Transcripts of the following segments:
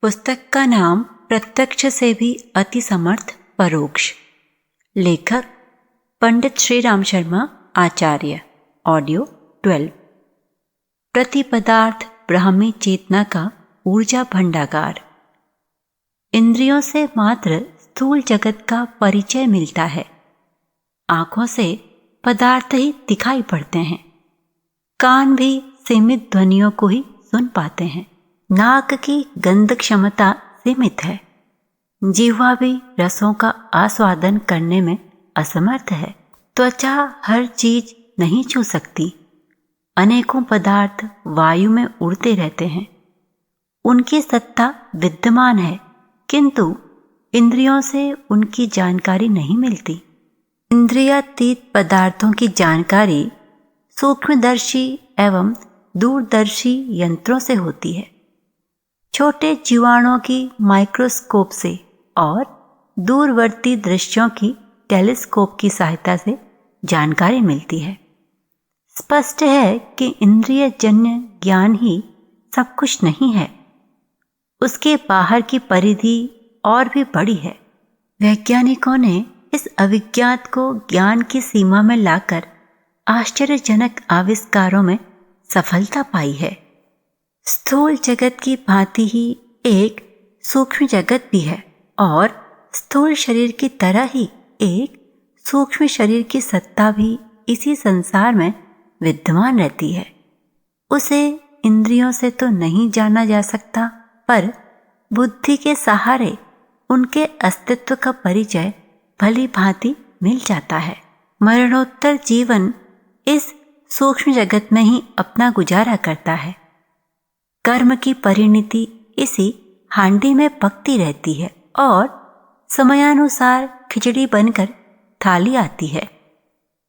पुस्तक का नाम प्रत्यक्ष से भी अति समर्थ परोक्ष। लेखक पंडित श्री राम शर्मा आचार्य। ऑडियो 12। प्रति पदार्थ ब्राह्मी चेतना का ऊर्जा भंडागार। इंद्रियों से मात्र स्थूल जगत का परिचय मिलता है। आंखों से पदार्थ ही दिखाई पड़ते हैं। कान भी सीमित ध्वनियों को ही सुन पाते हैं। नाक की गंध क्षमता सीमित है। जिह्वा भी रसों का आस्वादन करने में असमर्थ है। त्वचा हर चीज नहीं छू सकती। अनेकों पदार्थ वायु में उड़ते रहते हैं। उनकी सत्ता विद्यमान है, किंतु इंद्रियों से उनकी जानकारी नहीं मिलती। इंद्रियातीत पदार्थों की जानकारी सूक्ष्मदर्शी एवं दूरदर्शी यंत्रों से होती है। छोटे जीवाणुओं की माइक्रोस्कोप से और दूरवर्ती दृश्यों की टेलीस्कोप की सहायता से जानकारी मिलती है। स्पष्ट है कि इंद्रियजन्य ज्ञान ही सब कुछ नहीं है। उसके बाहर की परिधि और भी बड़ी है। वैज्ञानिकों ने इस अविज्ञात को ज्ञान की सीमा में लाकर आश्चर्यजनक आविष्कारों में सफलता पाई है। स्थूल जगत की भांति ही एक सूक्ष्म जगत भी है और स्थूल शरीर की तरह ही एक सूक्ष्म शरीर की सत्ता भी इसी संसार में विद्यमान रहती है। उसे इंद्रियों से तो नहीं जाना जा सकता, पर बुद्धि के सहारे उनके अस्तित्व का परिचय भली भांति मिल जाता है। मरणोत्तर जीवन इस सूक्ष्म जगत में ही अपना गुजारा करता है। कर्म की परिणति इसी हांडी में पकती रहती है और समयानुसार खिचड़ी बनकर थाली आती है।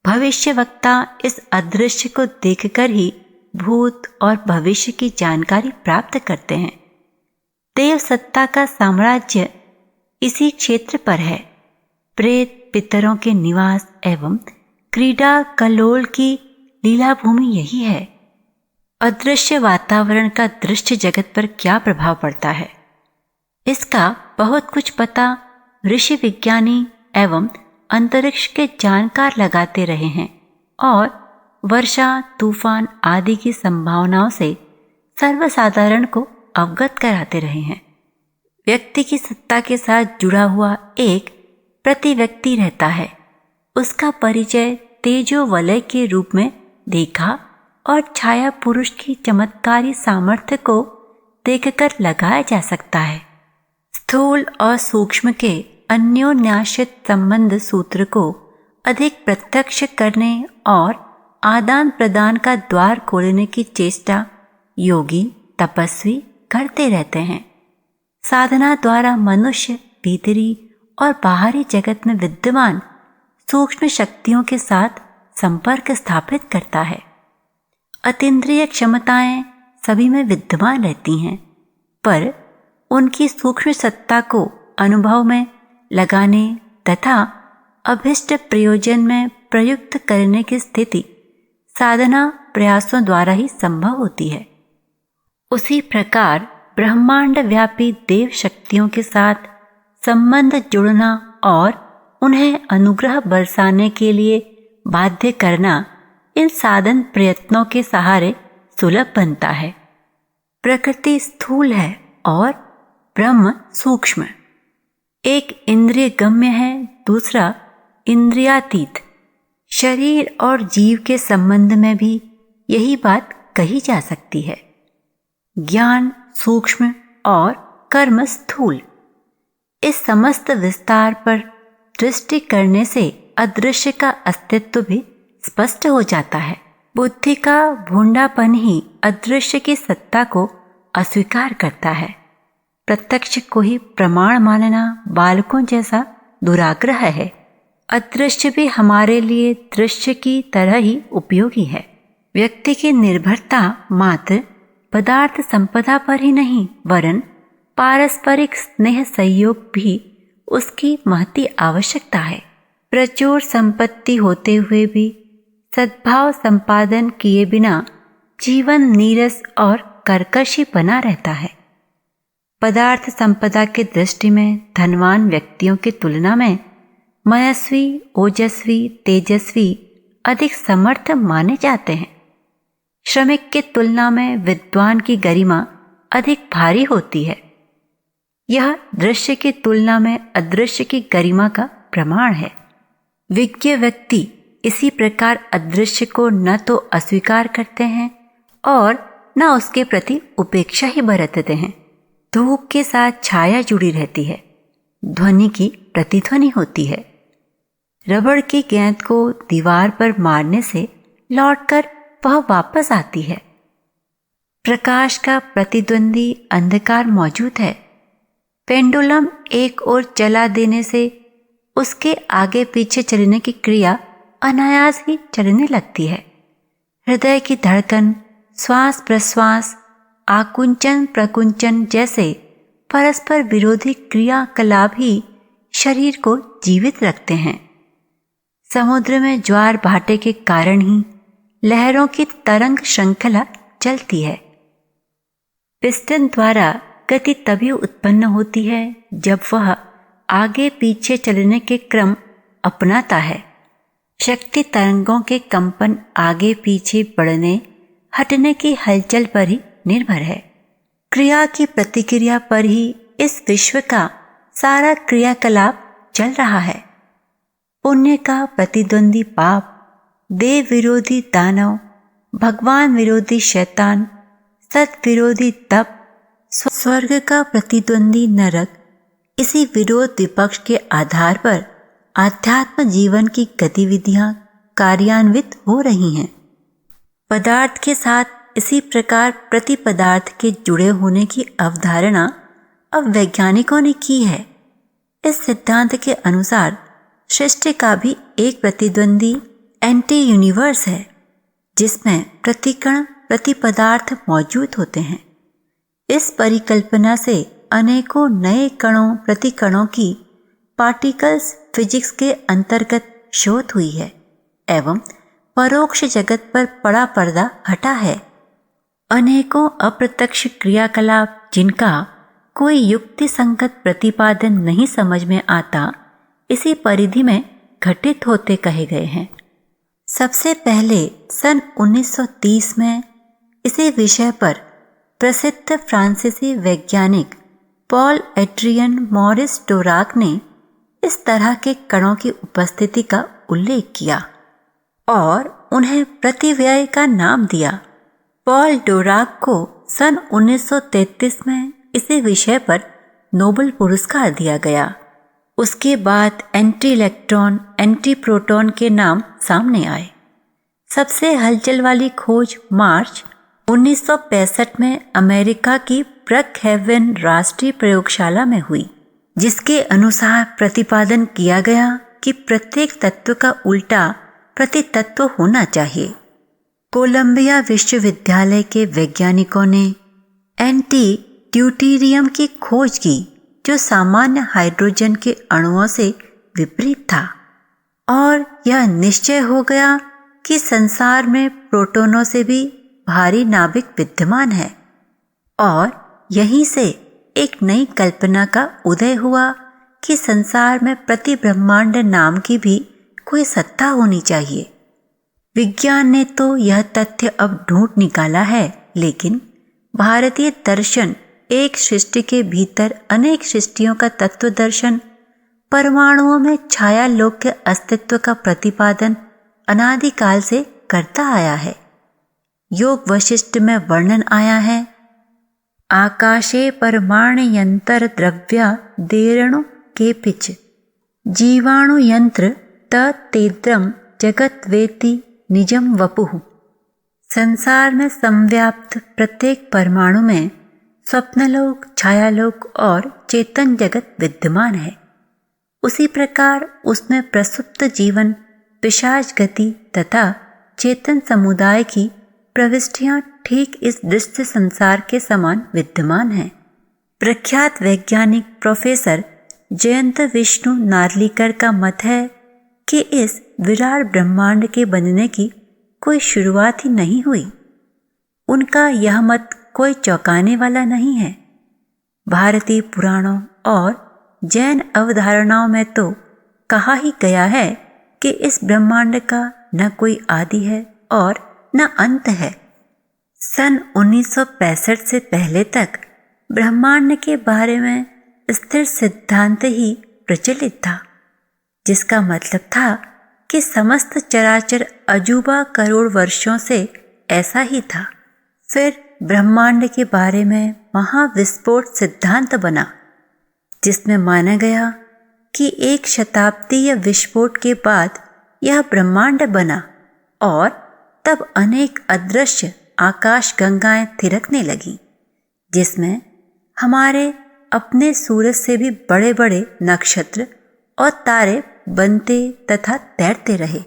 भविष्यवक्ता इस अदृश्य को देखकर ही भूत और भविष्य की जानकारी प्राप्त करते हैं। देव सत्ता का साम्राज्य इसी क्षेत्र पर है। प्रेत पितरों के निवास एवं क्रीड़ा कल्लोल की लीला भूमि यही है। अदृश्य वातावरण का दृश्य जगत पर क्या प्रभाव पड़ता है, इसका बहुत कुछ पता ऋषि विज्ञानी एवं अंतरिक्ष के जानकार लगाते रहे हैं और वर्षा तूफान आदि की संभावनाओं से सर्वसाधारण को अवगत कराते रहे हैं। व्यक्ति की सत्ता के साथ जुड़ा हुआ एक प्रति व्यक्ति रहता है। उसका परिचय तेजो वलय के रूप में देखा और छाया पुरुष की चमत्कारी सामर्थ्य को देखकर लगाया जा सकता है। स्थूल और सूक्ष्म के अन्योन्याश्रित संबंध सूत्र को अधिक प्रत्यक्ष करने और आदान प्रदान का द्वार खोलने की चेष्टा योगी तपस्वी करते रहते हैं। साधना द्वारा मनुष्य भीतरी और बाहरी जगत में विद्यमान सूक्ष्म शक्तियों के साथ संपर्क स्थापित करता है। अतीन्द्रिय क्षमताएं सभी में विद्यमान रहती हैं, पर उनकी सूक्ष्म सत्ता को अनुभव में लगाने तथा अभिष्ट प्रयोजन में प्रयुक्त करने की स्थिति साधना प्रयासों द्वारा ही संभव होती है। उसी प्रकार ब्रह्मांड व्यापी देव शक्तियों के साथ संबंध जुड़ना और उन्हें अनुग्रह बरसाने के लिए बाध्य करना इन साधन प्रयत्नों के सहारे सुलभ बनता है। प्रकृति स्थूल है और ब्रह्म सूक्ष्म। एक इंद्रिय गम्य है, दूसरा इंद्रियातीत। शरीर और जीव के संबंध में भी यही बात कही जा सकती है। ज्ञान सूक्ष्म और कर्म स्थूल। इस समस्त विस्तार पर दृष्टि करने से अदृश्य का अस्तित्व भी स्पष्ट हो जाता है। बुद्धि का भूंडापन ही अदृश्य की सत्ता को अस्वीकार करता है। प्रत्यक्ष को ही प्रमाण मानना बालकों जैसा दुराग्रह है। अदृश्य भी हमारे लिए दृश्य की तरह ही उपयोगी है। व्यक्ति की निर्भरता मात्र पदार्थ संपदा पर ही नहीं, वरन पारस्परिक स्नेह सहयोग भी उसकी महती आवश्यकता है। प्रचुर संपत्ति होते हुए भी सद्भाव संपादन किए बिना जीवन नीरस और कर्कशी बना रहता है। पदार्थ संपदा के दृष्टि में धनवान व्यक्तियों की तुलना में मनस्वी, ओजस्वी, तेजस्वी अधिक समर्थ माने जाते हैं। श्रमिक की तुलना में विद्वान की गरिमा अधिक भारी होती है। यह दृश्य की तुलना में अदृश्य की गरिमा का प्रमाण है। विज्ञ व्यक्ति इसी प्रकार अदृश्य को न तो अस्वीकार करते हैं और न उसके प्रति उपेक्षा ही बरतते हैं। धूप के साथ छाया जुड़ी रहती है, ध्वनि की प्रतिध्वनि होती है। रबड़ की गेंद को दीवार पर मारने से लौटकर वह वापस आती है। प्रकाश का प्रतिद्वंदी अंधकार मौजूद है। पेंडुलम एक ओर चला देने से उसके आगे पीछे चलने की क्रिया अनायास ही चलने लगती है। हृदय की धड़कन, श्वास प्रश्वास, आकुंचन प्रकुंचन जैसे परस्पर विरोधी क्रियाकलाप ही शरीर को जीवित रखते हैं। समुद्र में ज्वार भाटे के कारण ही लहरों की तरंग श्रृंखला चलती है। पिस्टन द्वारा गति तभी उत्पन्न होती है जब वह आगे पीछे चलने के क्रम अपनाता है। शक्ति तरंगों के कंपन आगे पीछे बढ़ने हटने की हलचल पर ही निर्भर है। क्रिया की प्रतिक्रिया पर ही इस विश्व का सारा क्रियाकलाप चल रहा है। पुण्य का प्रतिद्वंदी पाप, देव विरोधी दानव, भगवान विरोधी शैतान, सत विरोधी तप, स्वर्ग का प्रतिद्वंदी नरक, इसी विरोध विपक्ष के आधार पर आध्यात्म जीवन की गतिविधियां कार्यान्वित हो रही हैं। पदार्थ के साथ इसी प्रकार प्रति पदार्थ के जुड़े होने की अवधारणा अब वैज्ञानिकों ने की है। इस सिद्धांत के अनुसार सृष्टि का भी एक प्रतिद्वंदी एंटी यूनिवर्स है, जिसमें प्रतिकण प्रति पदार्थ मौजूद होते हैं। इस परिकल्पना से अनेकों नए कणों प्रतिकणों की पार्टिकल्स फिजिक्स के अंतर्गत शोध हुई है एवं परोक्ष जगत पर पड़ा पर्दा हटा है। अनेकों अप्रत्यक्ष क्रियाकलाप जिनका कोई युक्ति संगत प्रतिपादन नहीं समझ में आता, इसी परिधि में घटित होते कहे गए हैं। सबसे पहले सन 1930 में इसी विषय पर प्रसिद्ध फ्रांसीसी वैज्ञानिक पॉल एड्रियन मॉरिस डोराक ने इस तरह के कणों की उपस्थिति का उल्लेख किया और उन्हें प्रतिव्यय का नाम दिया। पॉल डोराक को सन 1933 में इसी विषय पर नोबेल पुरस्कार दिया गया। उसके बाद एंटी इलेक्ट्रॉन, एंटी प्रोटॉन के नाम सामने आए। सबसे हलचल वाली खोज मार्च 1965 में अमेरिका की ब्रकहेवन राष्ट्रीय प्रयोगशाला में हुई, जिसके अनुसार प्रतिपादन किया गया कि प्रत्येक तत्व का उल्टा प्रतितत्व होना चाहिए। कोलंबिया विश्वविद्यालय के वैज्ञानिकों ने एंटी ड्यूटेरियम की खोज की, जो सामान्य हाइड्रोजन के अणुओं से विपरीत था, और यह निश्चय हो गया कि संसार में प्रोटॉनों से भी भारी नाभिक विद्यमान है। और यहीं से एक नई कल्पना का उदय हुआ कि संसार में प्रति ब्रह्मांड नाम की भी कोई सत्ता होनी चाहिए। विज्ञान ने तो यह तथ्य अब ढूंढ निकाला है, लेकिन भारतीय दर्शन एक सृष्टि के भीतर अनेक सृष्टियों का तत्व दर्शन, परमाणुओं में छाया लोक के अस्तित्व का प्रतिपादन अनादिकाल से करता आया है। योग वशिष्ठ में वर्णन आया है, आकाशे परमाण्यंतर द्रव्या देरणु के पिच जीवाणु यंत्र तेद्रम जगत वेति निजम वपुः। संसार में संव्याप्त प्रत्येक परमाणु में स्वप्नलोक, छायालोक और चेतन जगत विद्यमान है। उसी प्रकार उसमें प्रसुप्त जीवन, पिशाच गति तथा चेतन समुदाय की प्रविष्टियां ठीक इस दृश्य संसार के समान विद्यमान हैं। प्रख्यात वैज्ञानिक प्रोफेसर जयंत विष्णु नार्लिकर का मत है कि इस विराट ब्रह्मांड के बनने की कोई शुरुआत ही नहीं हुई। उनका यह मत कोई चौंकाने वाला नहीं है। भारतीय पुराणों और जैन अवधारणाओं में तो कहा ही गया है कि इस ब्रह्मांड का न कोई आदि है और न अंत है। सन 1965 से पहले तक ब्रह्मांड के बारे में स्थिर सिद्धांत ही प्रचलित था, जिसका मतलब था कि समस्त चराचर अजूबा करोड़ वर्षों से ऐसा ही था। फिर ब्रह्मांड के बारे में महाविस्फोट सिद्धांत बना, जिसमें माना गया कि एक शताब्दीय विस्फोट के बाद यह ब्रह्मांड बना और तब अनेक अदृश्य आकाश गंगाएं थिरकने लगीं, जिसमें हमारे अपने सूरज से भी बड़े बड़े नक्षत्र और तारे बनते तथा तैरते रहे।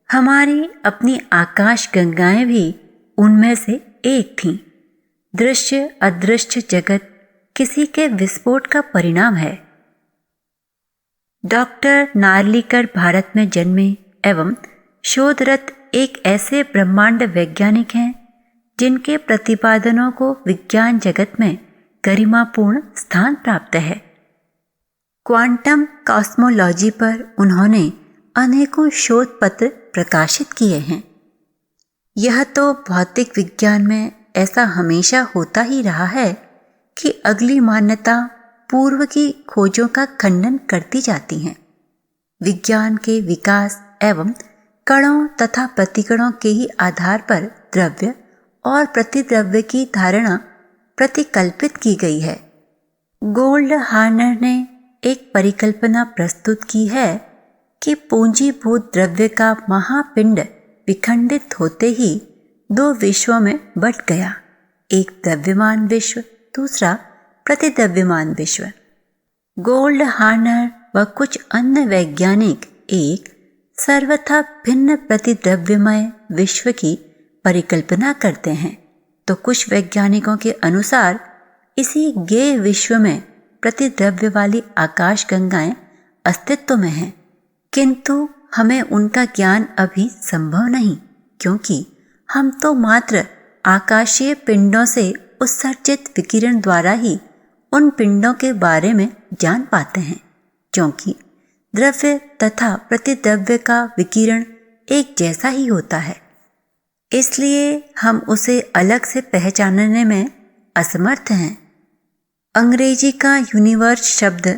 हमारी अपनी आकाश गंगाएं भी उनमें से एक थीं। दृश्य अदृश्य जगत किसी के विस्फोट का परिणाम है। डॉक्टर नार्लिकर भारत में जन्मे एवं शोधरत एक ऐसे ब्रह्मांड वैज्ञानिक हैं जिनके प्रतिपादनों को विज्ञान जगत में गरिमापूर्ण स्थान प्राप्त है। क्वांटम कॉस्मोलॉजी पर उन्होंने अनेकों शोध पत्र प्रकाशित किए हैं। यह तो भौतिक विज्ञान में ऐसा हमेशा होता ही रहा है कि अगली मान्यता पूर्व की खोजों का खंडन करती जाती हैं। विज्ञान के विकास एवं कणों तथा प्रतिकणों के ही आधार पर द्रव्य और प्रतिद्रव्य की धारणा प्रतिकल्पित की गई है। गोल्डहार्नर ने एक परिकल्पना प्रस्तुत की है कि पूंजीभूत द्रव्य का महापिंड विखंडित होते ही दो विश्वों में बंट गया, एक द्रव्यमान विश्व, दूसरा प्रतिद्रव्यमान विश्व। गोल्डहार्नर व कुछ अन्य वैज्ञानिक एक सर्वथा भिन्न प्रतिद्रव्यमय विश्व की परिकल्पना करते हैं, तो कुछ वैज्ञानिकों के अनुसार इसी गेय विश्व में प्रतिद्रव्य वाली आकाश गंगाएं अस्तित्व में हैं, किंतु हमें उनका ज्ञान अभी संभव नहीं, क्योंकि हम तो मात्र आकाशीय पिंडों से उत्सर्जित विकिरण द्वारा ही उन पिंडों के बारे में जान पाते हैं, क्योंकि द्रव्य तथा प्रतिद्रव्य का विकिरण एक जैसा ही होता है, इसलिए हम उसे अलग से पहचानने में असमर्थ हैं। अंग्रेजी का यूनिवर्स शब्द